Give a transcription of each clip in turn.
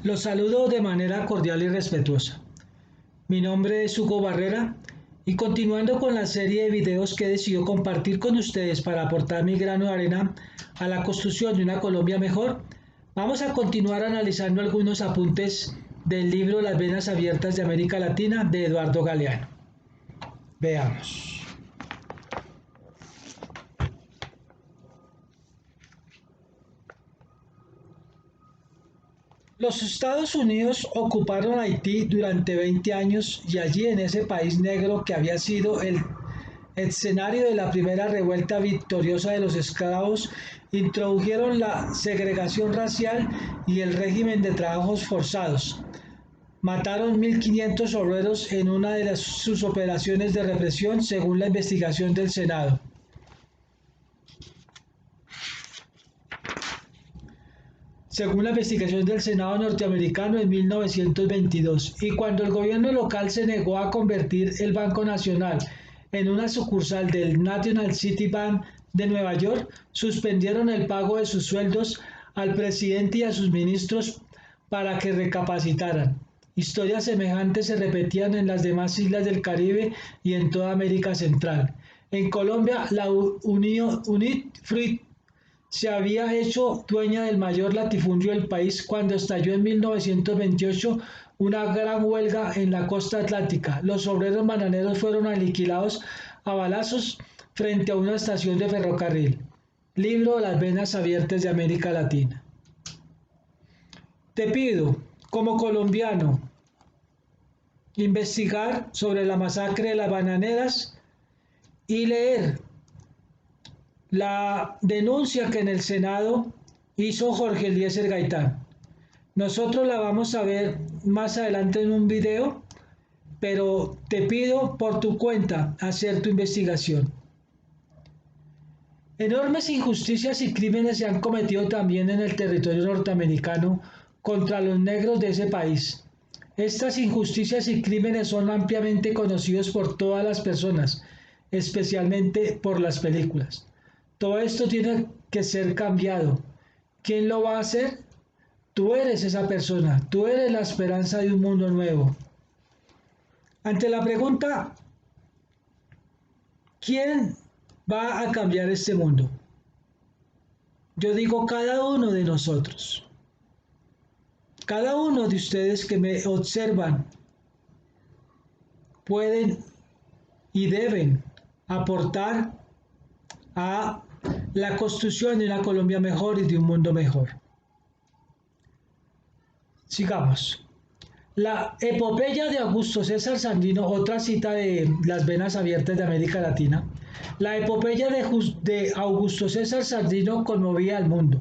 Los saludo de manera cordial y respetuosa. Mi nombre es Hugo Barrera y continuando con la serie de videos que he decidido compartir con ustedes para aportar mi grano de arena a la construcción de una Colombia mejor, vamos a continuar analizando algunos apuntes del libro Las Venas Abiertas de América Latina de Eduardo Galeano. Veamos. Los Estados Unidos ocuparon Haití durante 20 años y allí en ese país negro que había sido el escenario de la primera revuelta victoriosa de los esclavos, introdujeron la segregación racial y el régimen de trabajos forzados. Mataron 1.500 obreros en una de sus operaciones de represión, según la investigación del Senado. Según la investigación del Senado norteamericano en 1922, y cuando el gobierno local se negó a convertir el Banco Nacional en una sucursal del National City Bank de Nueva York, suspendieron el pago de sus sueldos al presidente y a sus ministros para que recapacitaran. Historias semejantes se repetían en las demás islas del Caribe y en toda América Central. En Colombia, la Unit Fruit se había hecho dueña del mayor latifundio del país cuando estalló en 1928 una gran huelga en la costa atlántica. Los obreros bananeros fueron aniquilados a balazos frente a una estación de ferrocarril. Libro Las Venas Abiertas de América Latina. Te pido, como colombiano, investigar sobre la masacre de las bananeras y leer la denuncia que en el Senado hizo Jorge Eliezer Gaitán. Nosotros la vamos a ver más adelante en un video, pero te pido por tu cuenta hacer tu investigación. Enormes injusticias y crímenes se han cometido también en el territorio norteamericano contra los negros de ese país. Estas injusticias y crímenes son ampliamente conocidos por todas las personas, especialmente por las películas. Todo esto tiene que ser cambiado. ¿Quién lo va a hacer? Tú eres esa persona, tú eres la esperanza de un mundo nuevo. Ante la pregunta, ¿quién va a cambiar este mundo? Yo digo cada uno de nosotros. Cada uno de ustedes que me observan pueden y deben aportar a la construcción de una Colombia mejor y de un mundo mejor. Sigamos. La epopeya de Augusto César Sandino, otra cita de Las Venas Abiertas de América Latina. La epopeya de Augusto César Sandino conmovía al mundo.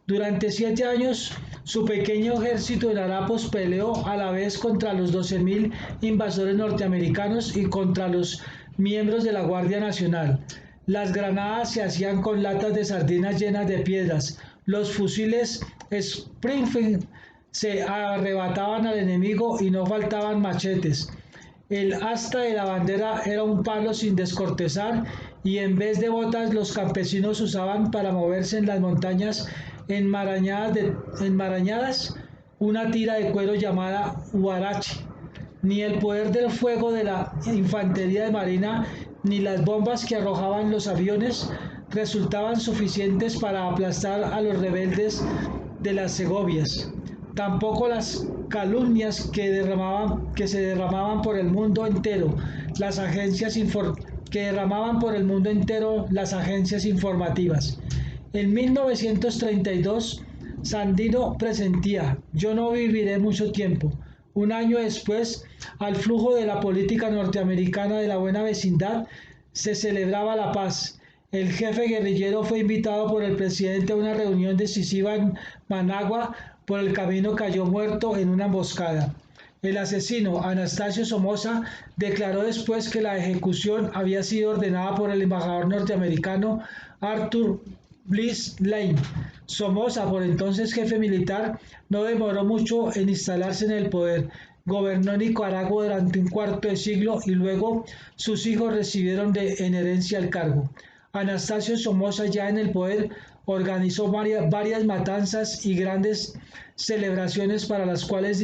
Durante 7 años, su pequeño ejército en Harapos peleó a la vez contra los 12.000 invasores norteamericanos y contra los miembros de la Guardia Nacional. Las granadas se hacían con latas de sardinas llenas de piedras. Los fusiles Springfield se arrebataban al enemigo y no faltaban machetes. El asta de la bandera era un palo sin descortezar y en vez de botas los campesinos usaban para moverse en las montañas enmarañadas una tira de cuero llamada huarache. Ni el poder del fuego de la infantería de marina ni las bombas que arrojaban los aviones resultaban suficientes para aplastar a los rebeldes de las Segovias. Tampoco las calumnias que se derramaban por el mundo entero las agencias informativas. En 1932, Sandino presentía: yo no viviré mucho tiempo. Un año después, al flujo de la política norteamericana de la buena vecindad, se celebraba la paz. El jefe guerrillero fue invitado por el presidente a una reunión decisiva en Managua. Por el camino cayó muerto en una emboscada. El asesino, Anastasio Somoza, declaró después que la ejecución había sido ordenada por el embajador norteamericano Arthur Bliss Lane. Somoza, por entonces jefe militar, no demoró mucho en instalarse en el poder. Gobernó Nicaragua durante un cuarto de siglo y luego sus hijos recibieron en herencia el cargo. Anastasio Somoza, ya en el poder, organizó varias matanzas y grandes celebraciones para las cuales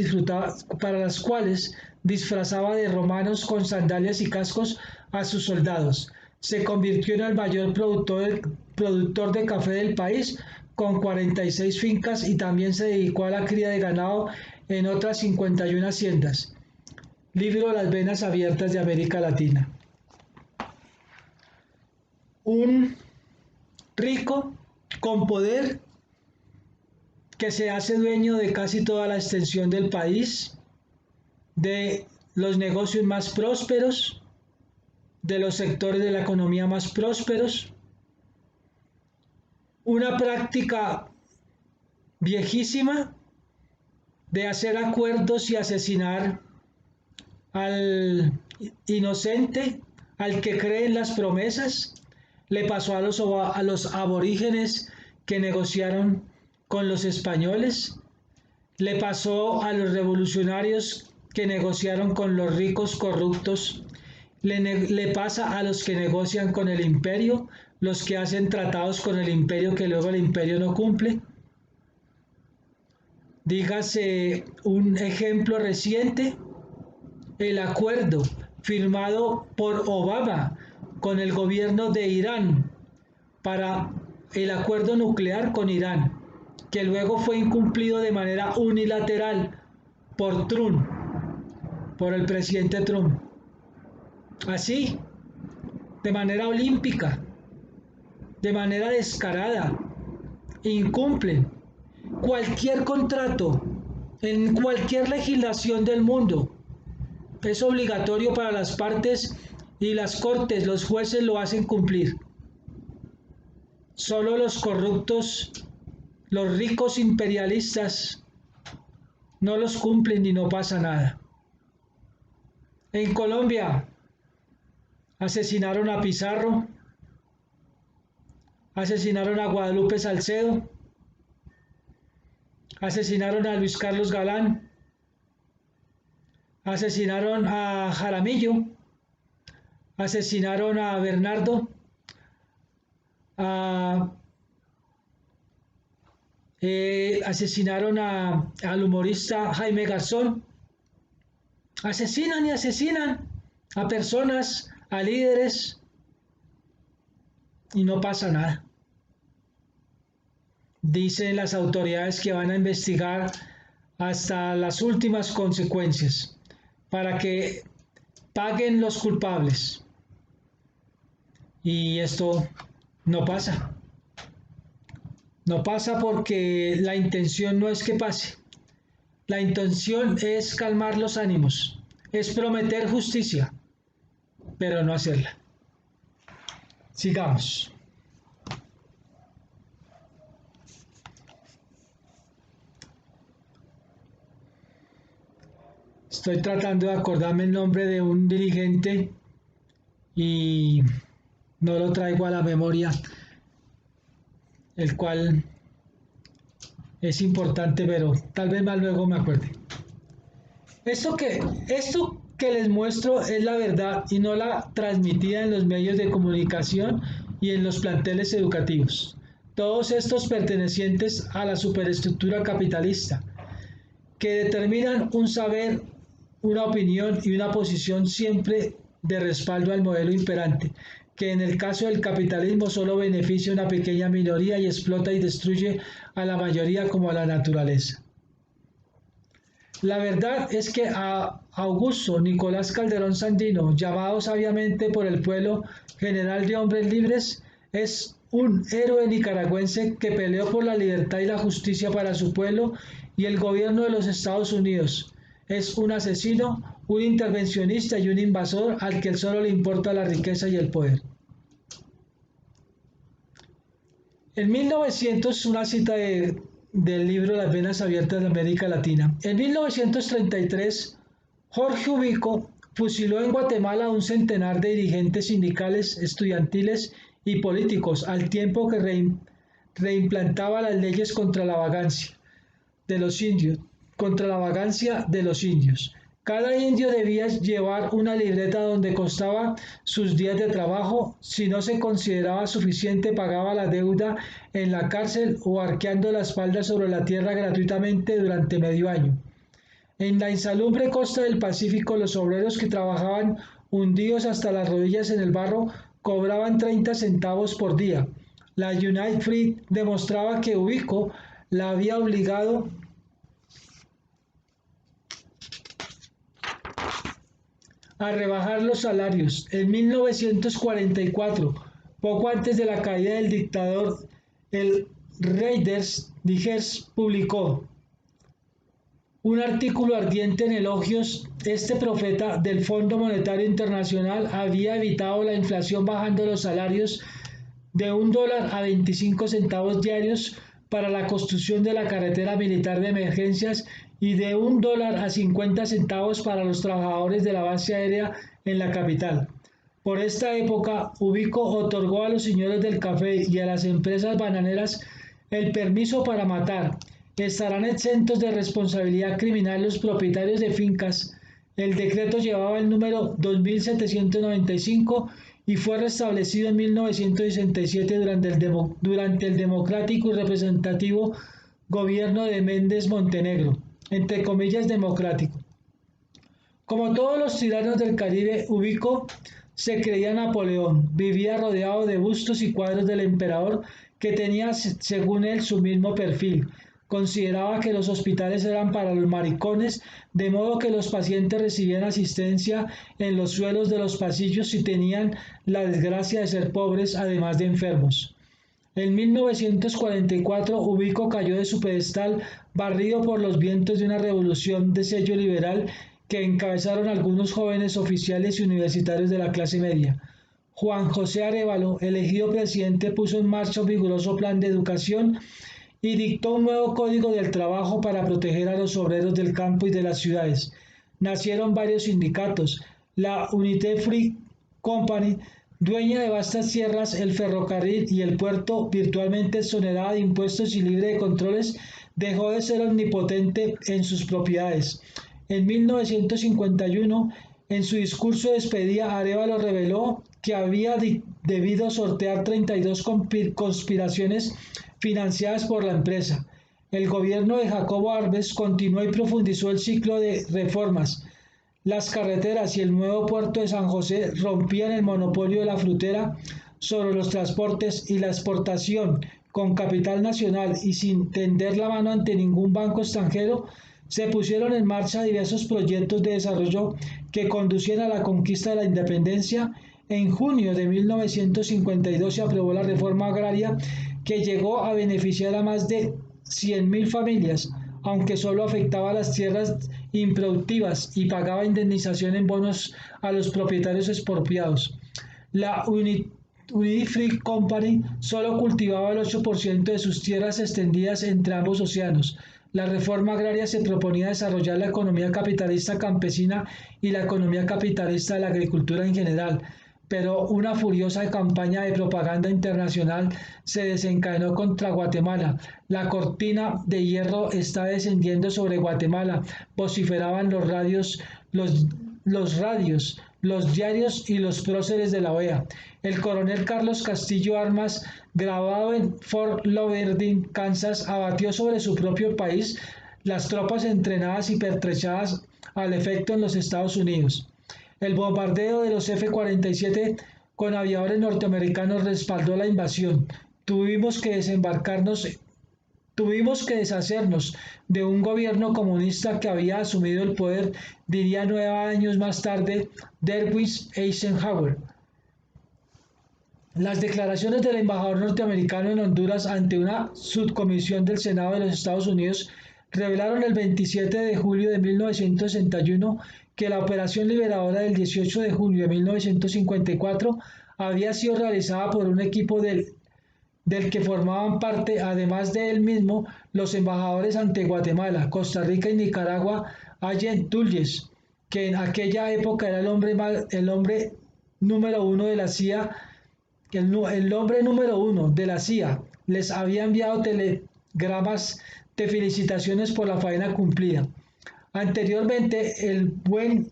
disfrazaba de romanos con sandalias y cascos a sus soldados. Se convirtió en el mayor productor de café del país, con 46 fincas, y también se dedicó a la cría de ganado en otras 51 haciendas. Libro Las venas abiertas de América Latina. Un rico con poder que se hace dueño de casi toda la extensión del país, de los negocios más prósperos, de los sectores de la economía más prósperos. Una práctica viejísima de hacer acuerdos y asesinar al inocente, al que cree en las promesas. Le pasó a los aborígenes que negociaron con los españoles. Le pasó a los revolucionarios que negociaron con los ricos corruptos. Le pasa a los que negocian con el imperio, los que hacen tratados con el imperio que luego el imperio no cumple. Dígase un ejemplo reciente, el acuerdo firmado por Obama con el gobierno de Irán para el acuerdo nuclear con Irán, que luego fue incumplido de manera unilateral por Trump, por el presidente Trump. Así, de manera olímpica, de manera descarada, incumplen cualquier contrato en cualquier legislación del mundo. Es obligatorio para las partes y las cortes, los jueces lo hacen cumplir. Solo los corruptos, los ricos imperialistas, no los cumplen y no pasa nada. En Colombia asesinaron a Pizarro, asesinaron a Guadalupe Salcedo, asesinaron a Luis Carlos Galán, asesinaron a Jaramillo, asesinaron a Bernardo, asesinaron al humorista Jaime Garzón. Asesinan y asesinan a personas, a líderes, y no pasa nada. Dicen las autoridades que van a investigar hasta las últimas consecuencias para que paguen los culpables. Y esto no pasa. No pasa porque la intención no es que pase. La intención es calmar los ánimos, es prometer justicia, pero no hacerla. Sigamos. Estoy tratando de acordarme el nombre de un dirigente y no lo traigo a la memoria, el cual es importante, pero tal vez más luego me acuerde. Esto que les muestro es la verdad y no la transmitida en los medios de comunicación y en los planteles educativos. Todos estos pertenecientes a la superestructura capitalista, que determinan un saber, una opinión y una posición siempre de respaldo al modelo imperante, que en el caso del capitalismo solo beneficia a una pequeña minoría y explota y destruye a la mayoría como a la naturaleza. La verdad es que a Augusto Nicolás Calderón Sandino, llamado sabiamente por el pueblo General de Hombres Libres, es un héroe nicaragüense que peleó por la libertad y la justicia para su pueblo y el gobierno de los Estados Unidos. Es un asesino, un intervencionista y un invasor al que solo le importa la riqueza y el poder. En 1900, una cita del libro Las venas abiertas de América Latina. En 1933, Jorge Ubico fusiló en Guatemala a un centenar de dirigentes sindicales, estudiantiles y políticos, al tiempo que reimplantaba las leyes contra la vagancia de los indios, Cada indio debía llevar una libreta donde constaba sus días de trabajo. Si no se consideraba suficiente, pagaba la deuda en la cárcel o arqueando la espalda sobre la tierra gratuitamente durante medio año. En la insalubre costa del Pacífico, los obreros que trabajaban hundidos hasta las rodillas en el barro cobraban 30 centavos por día. La United Fruit demostraba que Ubico la había obligado a rebajar los salarios. En 1944, poco antes de la caída del dictador, el Reinders Digest publicó un artículo ardiente en elogios. Este profeta del Fondo Monetario Internacional había evitado la inflación bajando los salarios de $1 a 25 centavos diarios para la construcción de la carretera militar de emergencias y de $1 a 50 centavos para los trabajadores de la base aérea en la capital. Por esta época, Ubico otorgó a los señores del café y a las empresas bananeras el permiso para matar. Estarán exentos de responsabilidad criminal los propietarios de fincas. El decreto llevaba el número 2795 y fue restablecido en 1967 durante el democrático y representativo gobierno de Méndez Montenegro, entre comillas democrático. Como todos los tiranos del Caribe, Ubico se creía Napoleón, vivía rodeado de bustos y cuadros del emperador que tenía, según él, su mismo perfil. Consideraba que los hospitales eran para los maricones, de modo que los pacientes recibían asistencia en los suelos de los pasillos si tenían la desgracia de ser pobres, además de enfermos. En 1944, Ubico cayó de su pedestal, barrido por los vientos de una revolución de sello liberal que encabezaron algunos jóvenes oficiales y universitarios de la clase media. Juan José Arévalo, elegido presidente, puso en marcha un vigoroso plan de educación y dictó un nuevo código del trabajo para proteger a los obreros del campo y de las ciudades. Nacieron varios sindicatos. La United Fruit Company, dueña de vastas tierras, el ferrocarril y el puerto, virtualmente exonerada de impuestos y libre de controles, dejó de ser omnipotente en sus propiedades. En 1951, en su discurso de despedida, Arévalo reveló que había debido sortear 32 conspiraciones financiadas por la empresa. El gobierno de Jacobo Arbenz continuó y profundizó el ciclo de reformas. Las carreteras y el nuevo puerto de San José rompían el monopolio de la frutera sobre los transportes y la exportación. Con capital nacional y sin tender la mano ante ningún banco extranjero, se pusieron en marcha diversos proyectos de desarrollo que conducían a la conquista de la independencia. En junio de 1952 se aprobó la reforma agraria que llegó a beneficiar a más de 100.000 familias, aunque solo afectaba a las tierras improductivas y pagaba indemnización en bonos a los propietarios expropiados. La United Fruit Company solo cultivaba el 8% de sus tierras extendidas entre ambos océanos. La reforma agraria se proponía desarrollar la economía capitalista campesina y la economía capitalista de la agricultura en general, pero una furiosa campaña de propaganda internacional se desencadenó contra Guatemala. La cortina de hierro está descendiendo sobre Guatemala, vociferaban los diarios y los próceres de la OEA. El coronel Carlos Castillo Armas, grabado en Fort Lauderdale, Kansas, abatió sobre su propio país las tropas entrenadas y pertrechadas al efecto en los Estados Unidos. El bombardeo de los F-47 con aviadores norteamericanos respaldó la invasión. Tuvimos que deshacernos de un gobierno comunista que había asumido el poder, diría 9 años más tarde Dwight Eisenhower. Las declaraciones del embajador norteamericano en Honduras ante una subcomisión del Senado de los Estados Unidos revelaron el 27 de julio de 1961 que la operación liberadora del 18 de julio de 1954 había sido realizada por un equipo del que formaban parte, además de él mismo, los embajadores ante Guatemala, Costa Rica y Nicaragua, Allen Dulles, que en aquella época era el hombre número uno de la CIA. El hombre número uno de la CIA les había enviado telegramas de felicitaciones por la faena cumplida. Anteriormente, el buen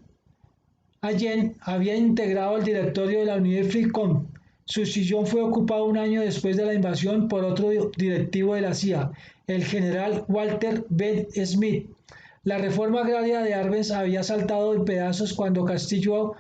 Allen había integrado el directorio de la Unifree-Com. Su sillón fue ocupado un año después de la invasión por otro directivo de la CIA, el general Walter Ben Smith. La reforma agraria de Arbenz había saltado en pedazos cuando Castillo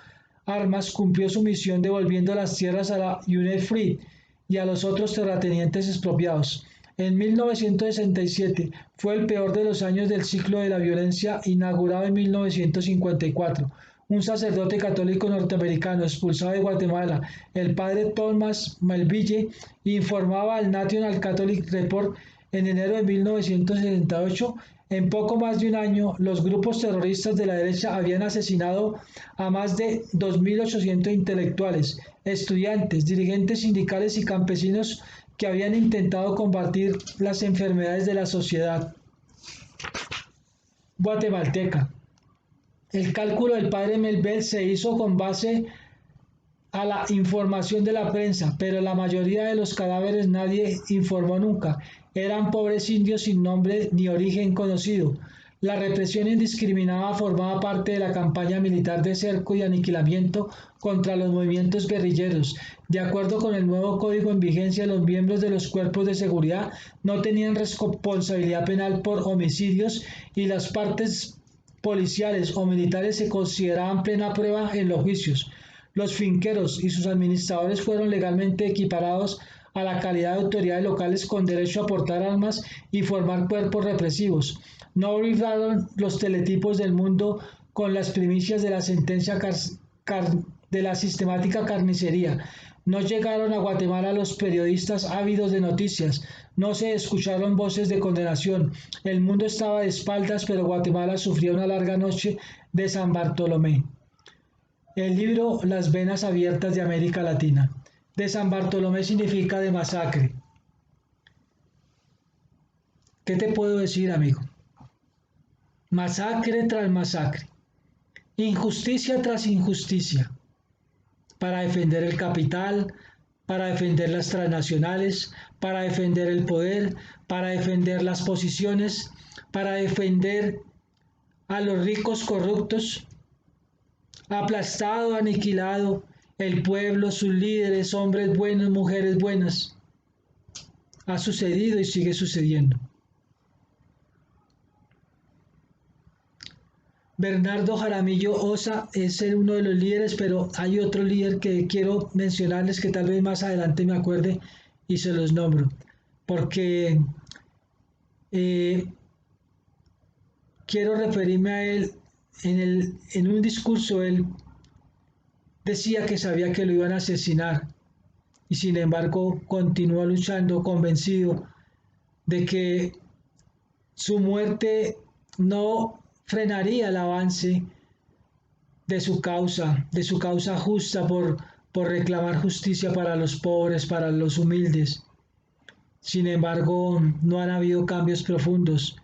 Armas cumplió su misión devolviendo las tierras a la Unifree y a los otros terratenientes expropiados. En 1967 fue el peor de los años del ciclo de la violencia, inaugurado en 1954. Un sacerdote católico norteamericano expulsado de Guatemala, el padre Thomas Melville, informaba al National Catholic Report en enero de 1968. En poco más de un año, los grupos terroristas de la derecha habían asesinado a más de 2.800 intelectuales, estudiantes, dirigentes sindicales y campesinos que habían intentado combatir las enfermedades de la sociedad guatemalteca. El cálculo del padre Melville se hizo con base a la información de la prensa, pero la mayoría de los cadáveres nadie informó nunca. Eran pobres indios sin nombre ni origen conocido. La represión indiscriminada formaba parte de la campaña militar de cerco y aniquilamiento contra los movimientos guerrilleros. De acuerdo con el nuevo código en vigencia, los miembros de los cuerpos de seguridad no tenían responsabilidad penal por homicidios y las partes policiales o militares se consideraban plena prueba en los juicios. Los finqueros y sus administradores fueron legalmente equiparados a la calidad de autoridades locales con derecho a portar armas y formar cuerpos represivos. No olvidaron los teletipos del mundo con las primicias de la sentencia de la sistemática carnicería. No llegaron a Guatemala los periodistas ávidos de noticias, no se escucharon voces de condenación. El mundo estaba de espaldas, pero Guatemala sufría una larga noche de San Bartolomé. El libro Las venas abiertas de América Latina. De San Bartolomé significa de masacre. ¿Qué te puedo decir, amigo? Masacre tras masacre. Injusticia tras injusticia. Para defender el capital, para defender las transnacionales, para defender el poder, para defender las posiciones, para defender a los ricos corruptos. Aplastado, aniquilado el pueblo, sus líderes, hombres buenos, mujeres buenas. Ha sucedido y sigue sucediendo. Bernardo Jaramillo Osa es uno de los líderes, pero hay otro líder que quiero mencionarles que tal vez más adelante me acuerde y se los nombro, porque quiero referirme a él. En un discurso él decía que sabía que lo iban a asesinar y sin embargo continuó luchando convencido de que su muerte no frenaría el avance de su causa justa por reclamar justicia para los pobres, para los humildes. Sin embargo, no han habido cambios profundos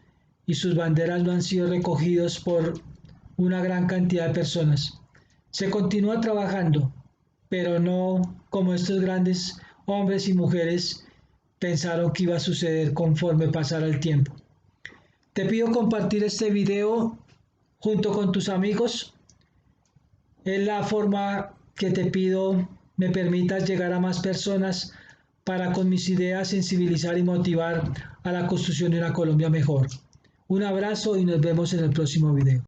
y sus banderas no han sido recogidos por una gran cantidad de personas. Se continúa trabajando, pero no como estos grandes hombres y mujeres pensaron que iba a suceder conforme pasara el tiempo. Te pido compartir este video junto con tus amigos. Es la forma que te pido me permitas llegar a más personas para con mis ideas sensibilizar y motivar a la construcción de una Colombia mejor. Un abrazo y nos vemos en el próximo video.